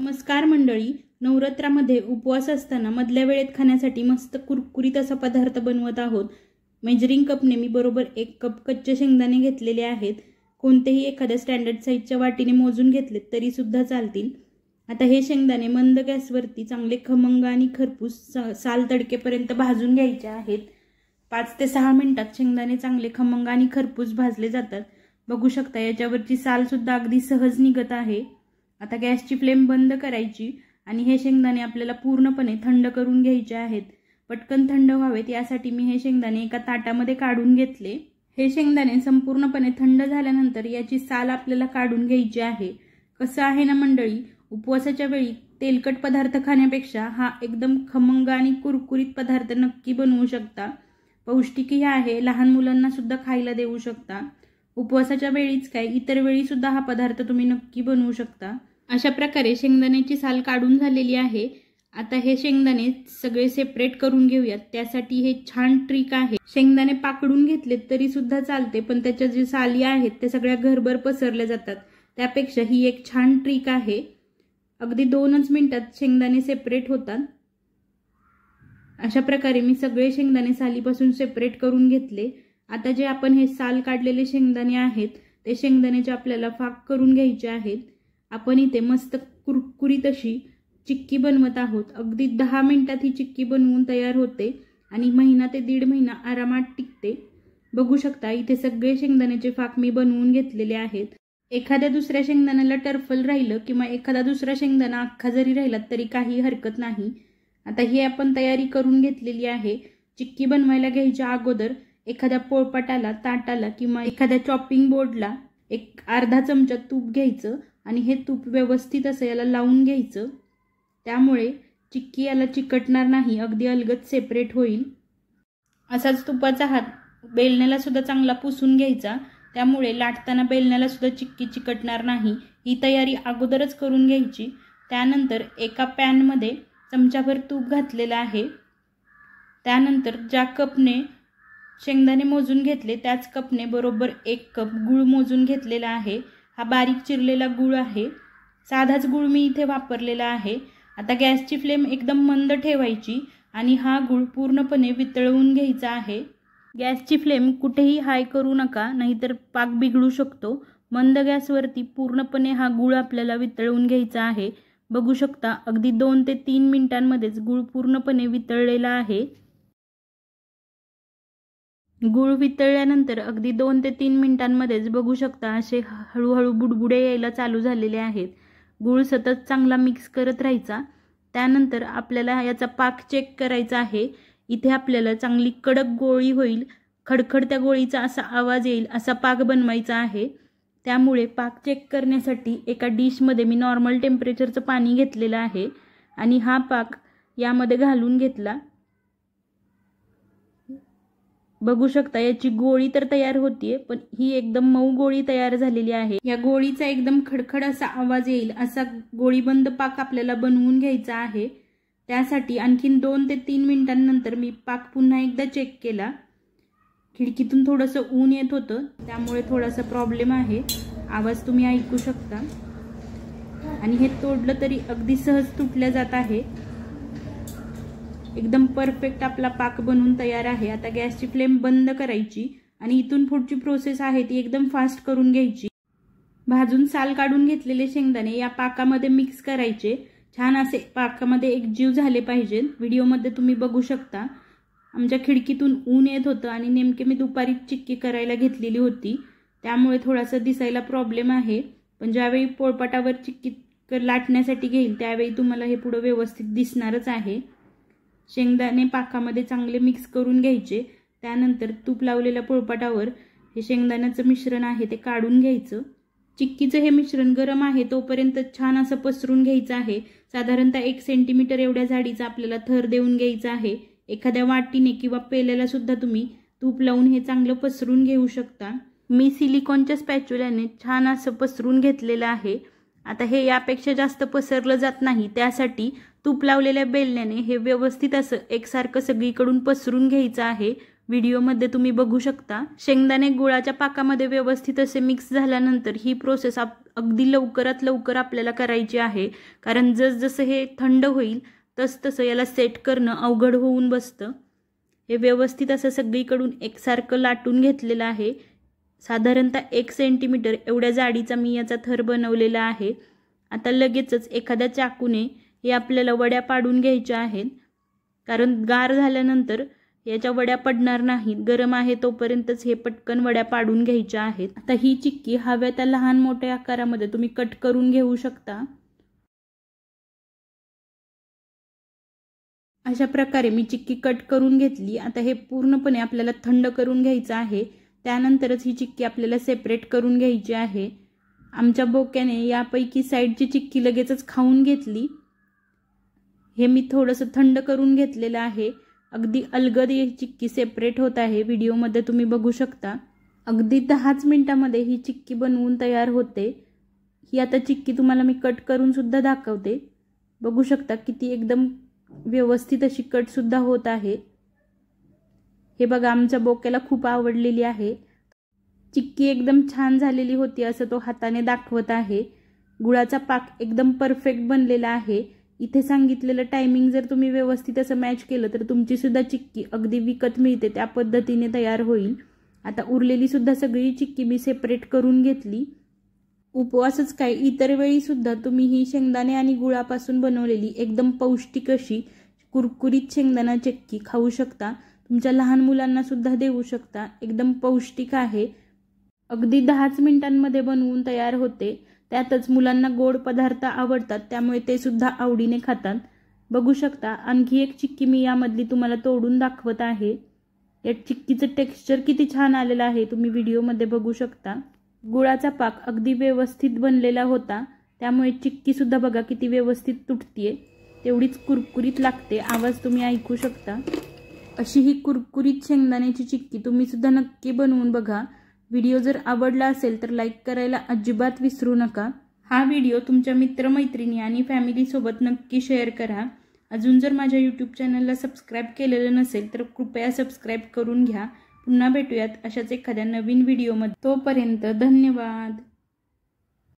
नमस्कार मंडळी, नवरात्रामध्ये उपवास असताना मधल्या वेळेत खाण्यासाठी मस्त कुरकुरीत असा पदार्थ बनवत आहोत। मेजरिंग कपने मी बरोबर 1 कप कच्चे शेंगदाणे घेतलेले आहेत। कोणतेही एखाद्या स्टँडर्ड साइजच्या वाटीने मोजून घेतले तरी सुद्धा चालतील। आता हे शेंगदाणे मंद गॅसवरती चांगले खमंग आणि खरपूस साल तडकेपर्यंत भाजून घ्यायचे आहेत। 5 ते 6 मिनिटात शेंगदाणे चांगले खमंग आणि खरपूस भाजले जातात। बघू शकता याच्यावरची साल सुद्धा अगदी सहज निघत आहे। आता गॅसची फ्लेम बंद करायची आणि हे शेंगदाणे आपल्याला पूर्णपणे थंड करून घ्यायचे आहेत। पटकन थंड व्हावेत यासाठी मी हे शेंगदाणे एका ताटामध्ये काढून घेतले। हे शेंगदाणे संपूर्णपणे थंड झाल्यानंतर याची साल आपल्याला काढून घ्यायची आहे। कसं आहे ना मंडळी, उपवासाच्या वेळी तेलकट पदार्थ खाण्यापेक्षा हा एकदम खमंग आणि कुरकुरीत पदार्थ नक्की बनवू शकता। पौष्टिकही आहे, लहान मुलांना सुद्धा खायला देऊ शकता। उपवासाच्या वेळीच काय इतर वेळी सुद्धा हा पदार्थ तुम्ही नक्की बनवू शकता। अशा प्रकारे शेंगदाण्याची साल काढून झालेली आहे। आता हे शेंगदाणे सगळे सेपरेट करून घेऊयात। त्यासाठी हे छान ट्रिक आहे। शेंगदाणे पाकडून घेतले तरी सुद्धा चालते, पण त्याच्या जे साली आहेत ते सगळ्या घरभर पसरल्या जातात। त्यापेक्षा ही एक छान ट्रिक आहे। अगदी 2च मिनिटात शेंगदाणे सेपरेट होतात। अशा प्रकारे मी सगळे शेंगदाणे सालीपासून सेपरेट करून घेतले। आता जे आपण हे साल काढलेले शेंगदाणे आहेत ते शेंगदाण्याचे आपल्याला फाक करून घ्यायचे आहेत। आपण इथे मस्त कुरकुरीत अशी चिक्की बनवत आहोत। अगदी 10 मिनिटात ही चिक्की बनवून तयार होते आणि महिना ते 1.5 महिना आरामात टिकते। बघू शकता इथे सगळे शेंगदाण्याचे फाक मी बनवून घेतलेले आहेत। एखाद्या दुसऱ्या शेंगदाण्याला टर्फल राहिलं किंवा एखादा दुसरा शेंगदाणा अख्खा जरी राहिला तरी काही हरकत नाही। आता ही आपण तयारी करून घेतलेली आहे। चिक्की बनवायला घ्यायच्या अगोदर एखाद्या पोळपाटाला, ताटाला किंवा एखाद्या चॉपिंग बोर्डला एक अर्धा चमचा तूप घ्यायचं आणि हे तूप व्यवस्थित असं याला लावून घ्यायचं। त्यामुळे चिक्की याला चिकटणार नाही, अगदी अलगद सेपरेट होईल। असाच तुपाचा हात बेलण्याला सुद्धा चांगला पुसून घ्यायचा, त्यामुळे लाटताना बेलण्याला सुद्धा चिक्की चिकटणार नाही। ही तयारी अगोदरच करून घ्यायची। त्यानंतर एका पॅनमध्ये चमचाभर तूप घातलेलं आहे। त्यानंतर ज्या कपने शेंगदाणे मोजून घेतले त्याच कपने बरोबर 1 कप गूळ मोजून घेतलेला आहे। हा बारीक चिरलेला गूळ आहे। साधाच गूळ मी इथे वापरलेला आहे। आता गॅसची फ्लेम एकदम मंद ठेवायची आणि हा गूळ पूर्णपणे वितळवून घ्यायचा आहे। गॅसची फ्लेम कुठेही हाय करू नका, नाहीतर पाक बिघडू शकतो। मंद गॅसवरती पूर्णपणे हा गूळ आपल्याला वितळवून घ्यायचा आहे। बघू शकता अगदी 2 ते 3 मिनिटांमध्येच गूळ पूर्णपणे वितळलेला आहे। गूळ वितळल्यानंतर अगदी 2 ते 3 मिनिटांमध्येच बघू शकता असे हळूहळू बुडबुडे यायला चालू झालेले आहेत। गूळ सतत चांगला मिक्स करत राहायचा। त्यानंतर आपल्याला याचा पाक चेक करायचा आहे। इथे आपल्याला चांगली कडक गोळी होईल, खडखडत्या गोळीचा असा आवाज येईल असा पाक बनवायचा आहे। त्यामुळे पाक चेक करण्यासाठी एका डिशमध्ये मी नॉर्मल टेम्परेचरचं पाणी घेतलेलं आहे आणि हा पाक यामध्ये घालून घेतला। बघू शकता याची गोळी तर तयार होतीये, पण ही एकदम मऊ गोळी तयार झालेली आहे। या गोळीचा एकदम खडखड असा आवाज येईल असा गोळीबंद पाक आपल्याला बनवून घ्यायचा आहे। त्यासाठी आणखीन 2 ते 3 मिनिटांनंतर मी पाक पुन्हा एकदा चेक केला। खिडकीतून थोडंसं ऊन येत होतं, त्यामुळे थोडासा प्रॉब्लेम आहे। आवाज तुम्ही ऐकू शकता आणि हे तोडलं तरी अगदी सहज तुटल्या जात आहे। एकदम परफेक्ट आपला पाक बनवून तयार आहे। आता गॅसची फ्लेम बंद करायची आणि इथून पुढची प्रोसेस आहे ती एकदम फास्ट करून घ्यायची। भाजून साल काढून घेतलेले शेंगदाणे या पाकामध्ये मिक्स करायचे। छान असे पाकामध्ये एकजीव झाले पाहिजेत। व्हिडिओमध्ये तुम्ही बघू शकता आमच्या खिडकीतून ऊन येत होतं आणि नेमके मी दुपारी चिक्की करायला घेतलेली होती, त्यामुळे थोडासा दिसायला प्रॉब्लेम आहे। पण ज्यावेळी पोळपाटावर चिक्की लाटण्यासाठी घेईल त्यावेळी तुम्हाला हे पुढे व्यवस्थित दिसणारच आहे। शेंगदाणे पाकामध्ये चांगले मिक्स करून घ्यायचे। त्यानंतर तूप लावलेल्या पोळपाटावर हे शेंगदाण्याचं मिश्रण आहे ते काढून घ्यायचं। चिक्कीचं हे मिश्रण गरम आहे तोपर्यंत छान असं पसरून घ्यायचं आहे। साधारणतः 1 सेंटीमीटर एवढ्या जाडीचा आपल्याला थर देऊन घ्यायचा आहे। एखाद्या वाटीने किंवा पेल्याला सुद्धा तुम्ही तूप लावून हे चांगलं पसरून घेऊ शकता। मी सिलिकॉनच्या स्पॅच्युलाने छान असं पसरून घेतलेलं आहे। आता हे यापेक्षा जास्त पसरलं जात नाही, त्यासाठी तूप लावलेल्या बेलण्याने हे व्यवस्थित असं एकसारखं सगळीकडून पसरून घ्यायचं आहे। व्हिडिओमध्ये तुम्ही बघू शकता शेंगदाणे गुळाच्या पाकामध्ये व्यवस्थित असे मिक्स झाल्यानंतर ही प्रोसेस अगदी लवकरात लवकर आपल्याला करायची आहे, कारण जसजसं हे थंड होईल तसतसं याला सेट करणं अवघड होऊन बसतं. हे व्यवस्थित असं सगळीकडून एकसारखं लाटून घेतलेलं आहे. साधारणतः 1 सेंटीमीटर एवढ्या जाडीचा मी याचा थर बनवलेला आहे. आता लगेचच एखाद्या चाकूने हे आपल्याला वड्या पाडून घ्यायच्या आहेत, कारण गार झाल्यानंतर याच्या वड्या पडणार नाहीत. गरम आहे तोपर्यंतच हे पटकन वड्या पाडून घ्यायच्या आहेत. आता ही चिक्की हव्या त्या लहान मोठ्या आकारामध्ये तुम्ही कट करून घेऊ शकता. अशा प्रकारे मी चिक्की कट करून घेतली. आता हे पूर्णपणे आपल्याला थंड करून घ्यायचं आहे. त्यानंतरच ही चिक्की आपल्याला सेपरेट करून घ्यायची आहे. आमच्या बोक्याने यापैकी साईडची चिक्की लगेचच खाऊन घेतली. हे मी थोडंसं थंड करून घेतलेलं आहे. अगदी अलगद ही चिक्की सेपरेट होत आहे. व्हिडिओमध्ये तुम्ही बघू शकता. अगदी 10च मिनिटामध्ये ही चिक्की बनवून तयार होते. ही आता चिक्की तुम्हाला मी कट करून सुद्धा दाखवते. बघू शकता किती एकदम व्यवस्थित अशी कट सुद्धा होत आहे. हे बघा, आमच्या बोक्याला खूप आवडलेली आहे. चिक्की एकदम छान झालेली होती असं तो हाताने दाखवत आहे. गुळाचा पाक एकदम परफेक्ट बनलेला आहे. इथे सांगितलेलं टायमिंग जर तुम्ही व्यवस्थित असं मॅच केलं तर तुमची सुद्धा चिक्की अगदी विकत मिळते त्या पद्धतीने तयार होईल. आता उरलेली सुद्धा सगळी चिक्की मी सेपरेट करून घेतली. उपवासच काय, इतर वेळी सुद्धा तुम्ही ही शेंगदाणे आणि गुळापासून बनवलेली एकदम पौष्टिक अशी कुरकुरीत शेंगदाणा चिक्की खाऊ शकता. तुमच्या लहान मुलांना सुद्धा देऊ शकता. एकदम पौष्टिक आहे. अगदी 10च मिनिटांमध्ये बनवून तयार होते. त्यातच मुलांना गोड पदार्थ आवडतात, त्यामुळे ते सुद्धा आवडीने खातात. बघू शकता आणखी एक चिक्की मी यामधली तुम्हाला तोडून दाखवत आहे. या चिक्कीचं टेक्स्चर किती छान आलेलं आहे तुम्ही व्हिडिओमध्ये बघू शकता. गुळाचा पाक अगदी व्यवस्थित बनलेला होता, त्यामुळे चिक्की सुद्धा बघा किती व्यवस्थित तुटतीये. तेवढीच कुरकुरीत लागते. आवाज तुम्ही ऐकू शकता. अशी ही कुरकुरीत शेंगदाण्याची चिक्की तुम्ही सुद्धा नक्की बनवून बघा. व्हिडिओ जर आवडला असेल तर लाईक करायला अजिबात विसरू नका. हा व्हिडिओ तुमच्या मित्रमैत्रिणी आणि फॅमिलीसोबत नक्की शेअर करा. अजून जर माझ्या यूट्यूब चॅनलला सबस्क्राईब केलेलं नसेल तर कृपया सबस्क्राईब करून घ्या. पुन्हा भेटूयात अशाच एखाद्या नवीन व्हिडिओमध्ये. तोपर्यंत धन्यवाद.